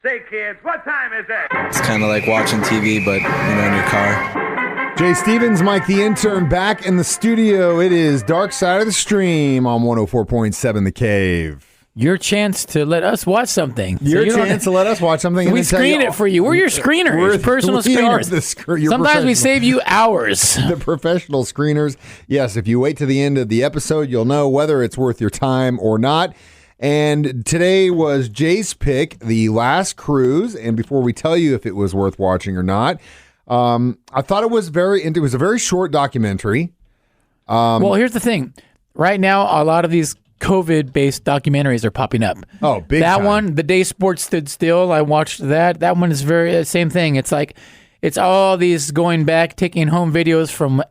Say, kids, what time is it? It's kind of like watching TV, but, in your car. Jay Stevens, Mike the Intern, back in the studio. It is Dark Side of the Stream on 104.7 The Cave. Your chance to let us watch something. Your chance to let us watch something. We screen it for you. We're your screeners. We're personal screeners. Sometimes we save you hours. The professional screeners. Yes, if you wait to the end of the episode, you'll know whether it's worth your time or not. And today was Jay's pick, The Last Cruise. And before we tell you if it was worth watching or not, I thought it was a very short documentary. Well, here's the thing. Right now, a lot of these COVID-based documentaries are popping up. Oh, big that time. one, The Day Sports Stood Still, I watched that. That one is same thing. It's like, it's all these going back, taking home videos from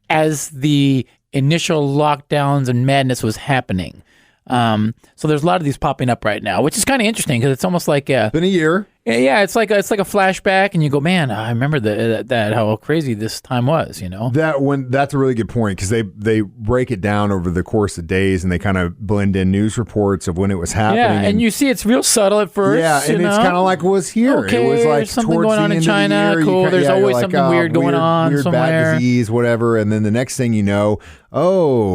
as the initial lockdowns and madness was happening. So there's a lot of these popping up right now, which is kind of interesting because it's almost like been a year. Yeah, it's like a flashback, and you go, man, I remember that how crazy this time was. That's a really good point because they break it down over the course of days, and they kind of blend in news reports of when it was happening. Yeah, and you see it's real subtle at first. Yeah, and it's kind of like it was here. Okay, it was like there's something towards going the on in end China. of the year, Cool. There's always something weird going on weird somewhere. Bad disease, whatever. And then the next thing you know,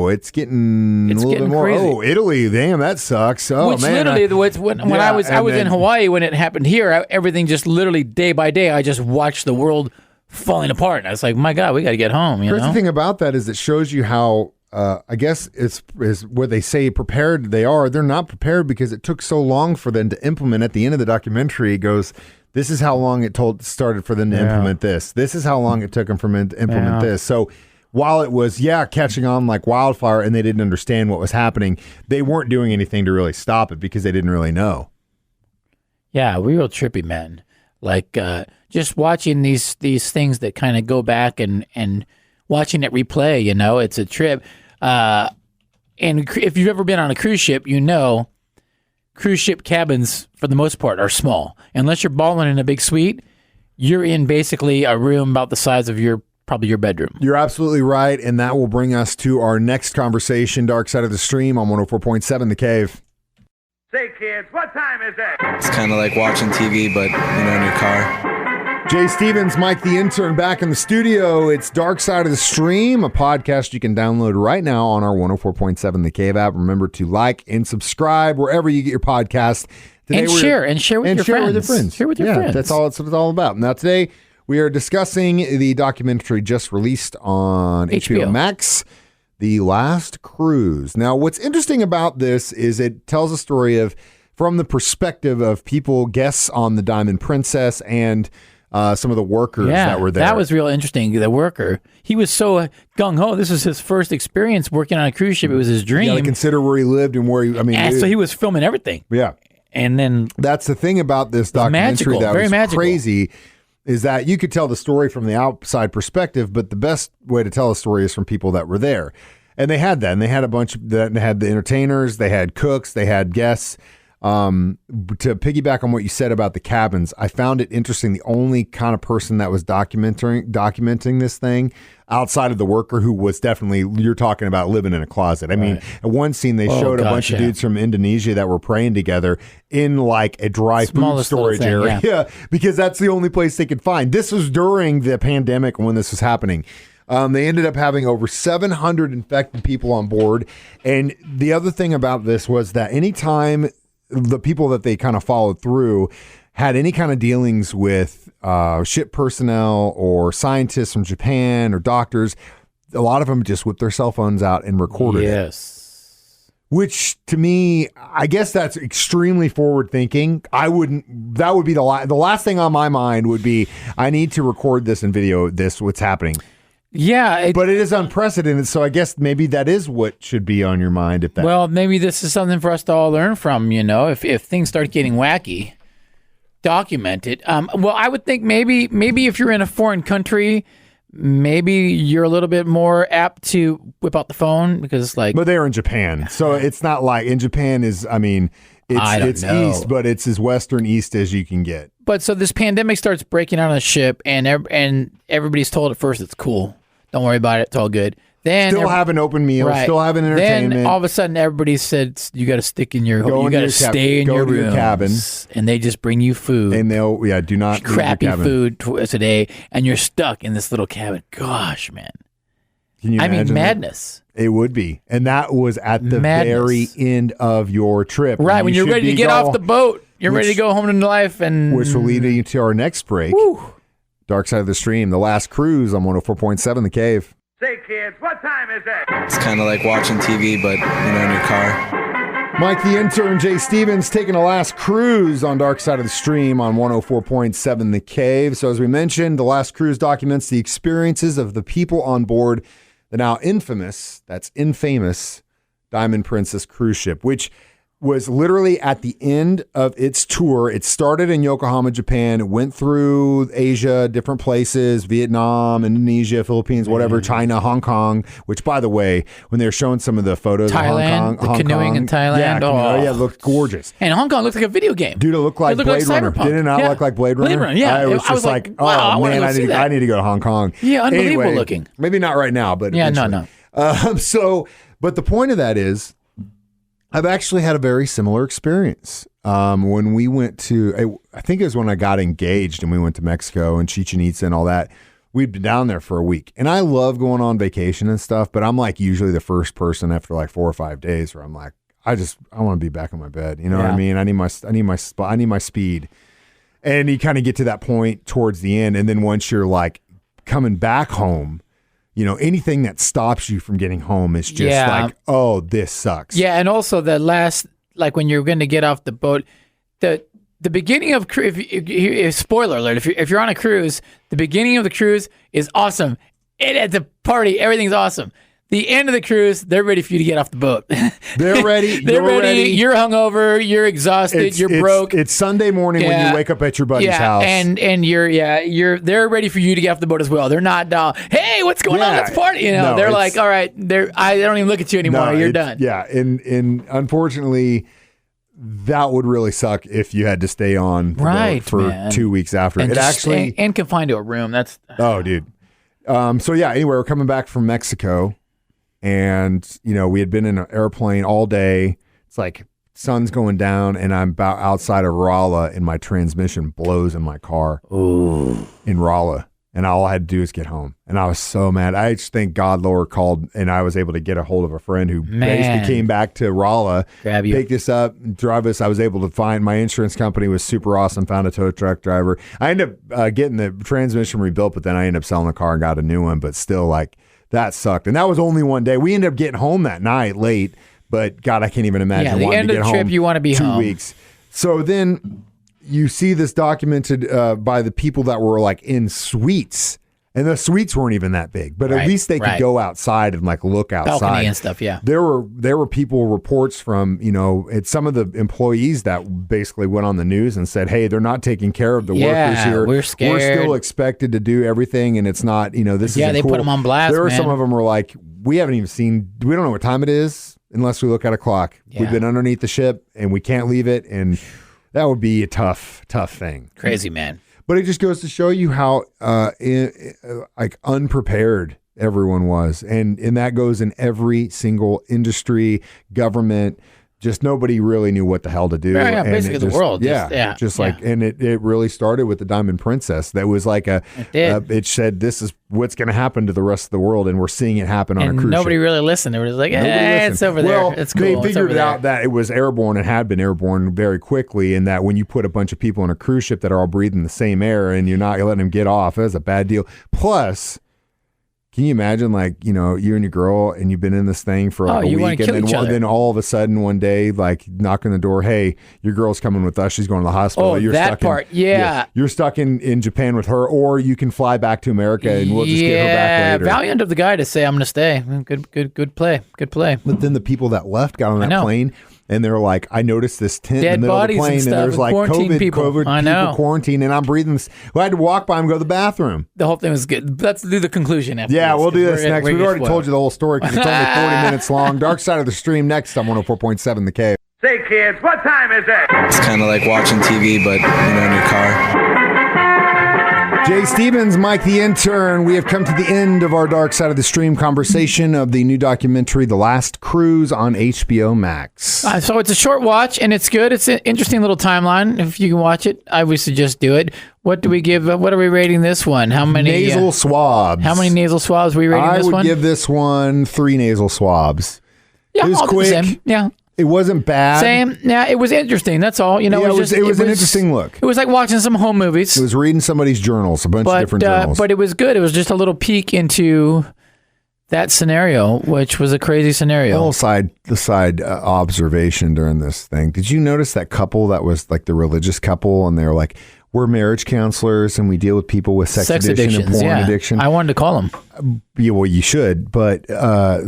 it's getting a little bit more. Crazy. Oh, Italy, damn, that sucks. Oh, Which man, literally, when I was in Hawaii when it happened here, everything just literally day by day, I just watched the world falling apart. And I was like, my God, we got to get home. The crazy thing about that is it shows you how, I guess is what they say prepared they are. They're not prepared because it took so long for them to implement. At the end of the documentary, it goes, this is how long it started for them to implement this. This is how long it took them to implement this. So while it was, catching on like wildfire and they didn't understand what was happening, they weren't doing anything to really stop it because they didn't really know. Yeah, real trippy, man. Like just watching these things that kind of go back and watching it replay, it's a trip. And if you've ever been on a cruise ship, cruise ship cabins, for the most part, are small. Unless you're balling in a big suite, you're in basically a room about the size of probably your bedroom. You're absolutely right, and that will bring us to our next conversation, Dark Side of the Stream on 104.7 The Cave. Say, kids, what time is it? It's kind of like watching TV, but, in your car. Jay Stevens, Mike the Intern, back in the studio. It's Dark Side of the Stream, a podcast you can download right now on our 104.7 The Cave app. Remember to like and subscribe wherever you get your podcast. Today share with your friends. Share with your friends. That's all it's all about. Now, today we are discussing the documentary just released on HBO Max, The Last Cruise. Now, what's interesting about this is it tells a story from the perspective of guests on the Diamond Princess and some of the workers that were there. That was real interesting. The worker, he was so gung-ho. This was his first experience working on a cruise ship. It was his dream. You got to consider where he lived and where so he was filming everything. Yeah. And then that's the thing about this documentary that was crazy, is that you could tell the story from the outside perspective, but the best way to tell a story is from people that were there. And they had that. And they had they had the entertainers, they had cooks, they had guests. To piggyback on what you said about the cabins, I found it interesting. The only kind of person that was documenting this thing outside of the worker, who was definitely, you're talking about living in a closet. I mean, at one scene they showed a bunch of dudes from Indonesia that were praying together in like a dry food storage area. Yeah, because that's the only place they could find. This was during the pandemic when this was happening. They ended up having over 700 infected people on board. And the other thing about this was that anytime the people that they kind of followed through had any kind of dealings with ship personnel or scientists from Japan or doctors, a lot of them just whipped their cell phones out and recorded it. Which to me, I guess that's extremely forward thinking. That would be the last thing on my mind would be, I need to record this and video what's happening. Yeah. But it is unprecedented, so I guess maybe that is what should be on your mind. Well, maybe this is something for us to all learn from, if things start getting wacky, document it. Well, I would think maybe if you're in a foreign country, maybe you're a little bit more apt to whip out the phone because But they're in Japan, so it's not like, in Japan is, it's east, but it's as western east as you can get. But so this pandemic starts breaking out on the ship, and everybody's told at first it's cool. Don't worry about it. It's all good. Then still having open meals, still having entertainment. Then all of a sudden, everybody said you got to stick in your, you got to stay in your rooms, cabin, and they just bring you food, and they'll do not crappy food twice a day, and you're stuck in this little cabin. Gosh, man, can you imagine madness. It would be, and that was at the very end of your trip, right? When you're ready to get off the boat, you're ready to go home to life, and which will lead you to our next break. Woo. Dark Side of the Stream, the last cruise on 104.7 The Cave. Say, kids, what time is it? It's kind of like watching TV, but, in your car. Mike, the intern, Jay Stevens, taking a last cruise on Dark Side of the Stream on 104.7 The Cave. So as we mentioned, the last cruise documents the experiences of the people on board the now infamous Diamond Princess cruise ship, which was literally at the end of its tour. It started in Yokohama, Japan, went through Asia, different places, Vietnam, Indonesia, Philippines, whatever, China, Hong Kong, which, by the way, when they were showing some of the photos Thailand, of Hong Kong. Canoeing in Thailand. It looked gorgeous. And Hong Kong looked like a video game. Dude, it looked like Blade Runner. Did it not look like Blade Runner? Blade Runner, yeah. I was just like, wow, oh, man, I need to go to Hong Kong. Yeah, unbelievable anyway, looking. Maybe not right now, but yeah, eventually. no. But the point of that is, I've actually had a very similar experience. When we went to, I think it was when I got engaged and we went to Mexico and Chichen Itza and all that. We'd been down there for a week. And I love going on vacation and stuff, but I'm like usually the first person after like 4 or 5 days where I'm like, I want to be back on my bed. You know what I mean? I need my speed. And you kind of get to that point towards the end. And then once you're like coming back home, anything that stops you from getting home is just like, oh, this sucks. Yeah, and also the last, like when you're going to get off the boat, the beginning of if spoiler alert, if you're on a cruise, the beginning of the cruise is awesome. At the party, everything's awesome. The end of the cruise, they're ready for you to get off the boat. They're ready. They're ready. You're hungover. You're exhausted. You're broke. It's Sunday morning when you wake up at your buddy's house. and they're ready for you to get off the boat as well. They're not, hey, what's going on? Let's party. They're like, all right. I don't even look at you anymore. You're done. Yeah, and unfortunately, that would really suck if you had to stay on the boat for 2 weeks after. And and confined to a room. That's dude. Anyway, we're coming back from Mexico. And, we had been in an airplane all day. It's like sun's going down and I'm about outside of Rolla and my transmission blows in my car. Ooh. In Rolla. And all I had to do is get home. And I was so mad. I just think God Lower called and I was able to get a hold of a friend who basically came back to Rolla, picked us up, drive us. I was able to find my insurance company was super awesome, found a tow truck driver. I ended up getting the transmission rebuilt, but then I ended up selling the car and got a new one. But still, like, that sucked. And that was only one day. We ended up getting home that night late, but God, I can't even imagine wanting to get home. Yeah, the end of the trip, you want to be 2 home. weeks. So then you see this documented by the people that were like in suites. And the suites weren't even that big, but at least they could go outside and like look outside. Balcony and stuff, yeah. There were people, reports from, it's some of the employees that basically went on the news and said, hey, they're not taking care of the workers here. We're scared. We're still expected to do everything, and it's not, this isn't they cool. put them on blast, There were man. some of them were like, we don't know what time it is unless we look at a clock. Yeah. We've been underneath the ship, and we can't leave it, and that would be a tough thing. Crazy, man. But it just goes to show you how unprepared everyone was. And that goes in every single industry, government, just nobody really knew what the hell to do. Yeah, basically the world. And it really started with the Diamond Princess. That was like it said, this is what's going to happen to the rest of the world. And we're seeing it happen on a cruise ship. Nobody really listened. They were just like, it's over there. It's cool. They figured out that it was airborne and had been airborne very quickly. And that when you put a bunch of people on a cruise ship that are all breathing the same air and you're not letting them get off, that's a bad deal. Plus, can you imagine, like, you and your girl, and you've been in this thing for like a week, and then all of a sudden one day, like, knock on the door, hey, your girl's coming with us. She's going to the hospital. You're you're stuck in Japan with her, or you can fly back to America, and we'll just get her back later. Valiant of the guy to say, I'm going to stay. Good play. But then the people that left got on that plane. And they're like, I noticed this tent Dead in the middle of the plane, and there's like COVID people quarantine, and I'm breathing this. I had to walk by and go to the bathroom. The whole thing was good. Let's do the conclusion after Yeah, this, we'll do this next. We've already spoiled. told you the whole story because it's only 40 minutes long. Dark Side of the Stream next on 104.7 The Cave. Say, kids, what time is it? It's kind of like watching TV, but, in your car. Jay Stevens, Mike the Intern. We have come to the end of our Dark Side of the Stream conversation of the new documentary, The Last Cruise, on HBO Max. So it's a short watch, and it's good. It's an interesting little timeline. If you can watch it, I would suggest do it. What do we give? What are we rating this one? How many nasal swabs? How many nasal swabs are we rating this one? I would give this one 3 nasal swabs. Yeah, it was quick. Yeah. It wasn't bad. Same. Yeah, it was interesting. That's all. You know, it was an interesting look. It was like watching some home movies. It was reading somebody's journals, a bunch of different journals. But it was good. It was just a little peek into that scenario, which was a crazy scenario. A little side observation during this thing. Did you notice that couple that was like the religious couple, and they're like, we're marriage counselors and we deal with people with sex addiction and porn addiction. I wanted to call them. Yeah, well, you should. But I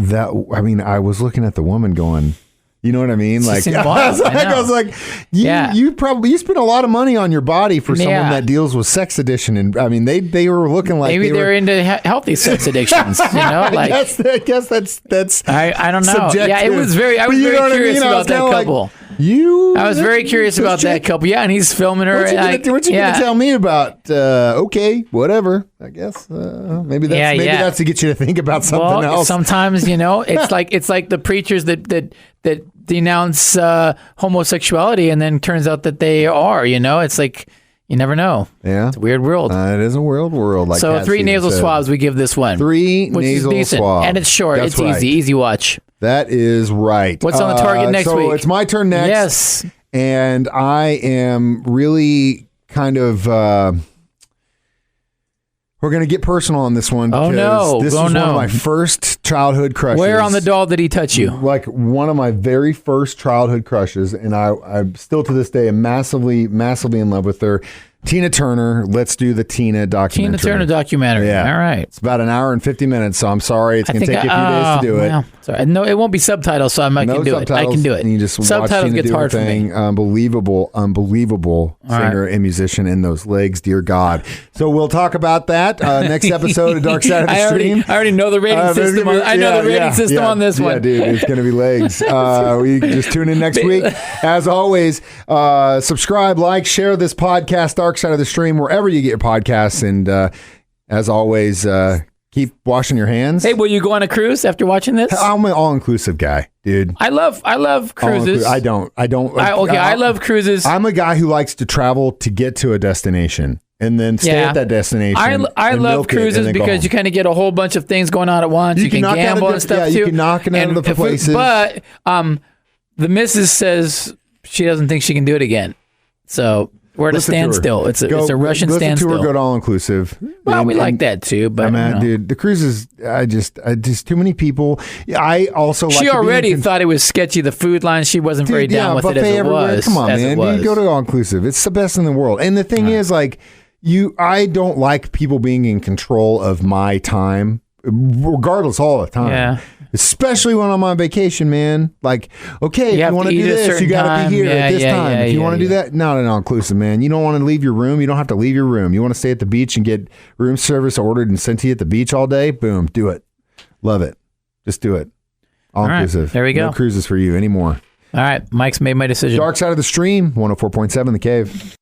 was looking at the woman going, you know what I mean? Like, I was like, you spend a lot of money on your body for someone that deals with sex addiction, and I mean, they were looking like maybe they're into healthy sex addictions. You know, like I guess that's I don't know. Subjective. Yeah, it was very. I was very curious about that couple. I was very curious about that couple. Yeah, and he's filming her. What you gonna tell me about? Okay, whatever. I guess maybe that's to get you to think about something else. Sometimes it's like the preachers that denounce homosexuality, and then turns out that they are. It's like you never know. Yeah, it's a weird world. It is a weird world. Like so, 3 nasal swabs we give this one. 3 nasal swabs, and it's short. That's it's easy watch. That is right. What's on the target next week? So it's my turn next. Yes. And I am really kind of... we're going to get personal on this one. Because this was one of my first childhood crushes. Where on the doll did he touch you? Like one of my very first childhood crushes. And I'm still to this day massively, massively in love with her. Tina Turner. Let's do the Tina documentary. Tina Turner documentary. Yeah. All right. It's about an hour and 50 minutes, so I'm sorry. It's going to take you a few days to do it. Well, sorry. No, it won't be subtitles, so I can do it. I can do it. And you just subtitles gets hard for me. Unbelievable singer and musician in those legs, dear God. So we'll talk about that next episode of Dark Side of the Stream. I already know the rating system. I know the rating system on this one. Yeah, dude, it's going to be legs. We just tune in next week. As always, subscribe, like, share this podcast, Dark Side of the Stream, wherever you get your podcasts, and as always, keep washing your hands. Hey, will you go on a cruise after watching this? I'm an all-inclusive guy, dude. I love cruises. I love cruises. I'm a guy who likes to travel to get to a destination and then stay at that destination. I love cruises because you kind of get a whole bunch of things going on at once. You can gamble and stuff too. You can knock it out of the places. But the missus says she doesn't think she can do it again. So we're at a standstill. It's a Russian standstill. Listen to her, go all-inclusive. Well, we like that too, but dude, the cruises, I just too many people. I also like. She already thought it was sketchy. The food line, she wasn't very down with it as it was. Come on, man, you go to all-inclusive. It's the best in the world. And the thing is, like, I don't like people being in control of my time, regardless, all the time. Yeah. Especially when I'm on vacation, man. Like, okay, if you want to do this, you got to be here at this time. If you want to do that, not an all-inclusive, man. You don't want to leave your room. You don't have to leave your room. You want to stay at the beach and get room service ordered and sent to you at the beach all day? Boom, do it. Love it. Just do it. All-inclusive. Right, there we go. No cruises for you anymore. All right, Mike's made my decision. Dark Side of the Stream, 104.7 The Cave.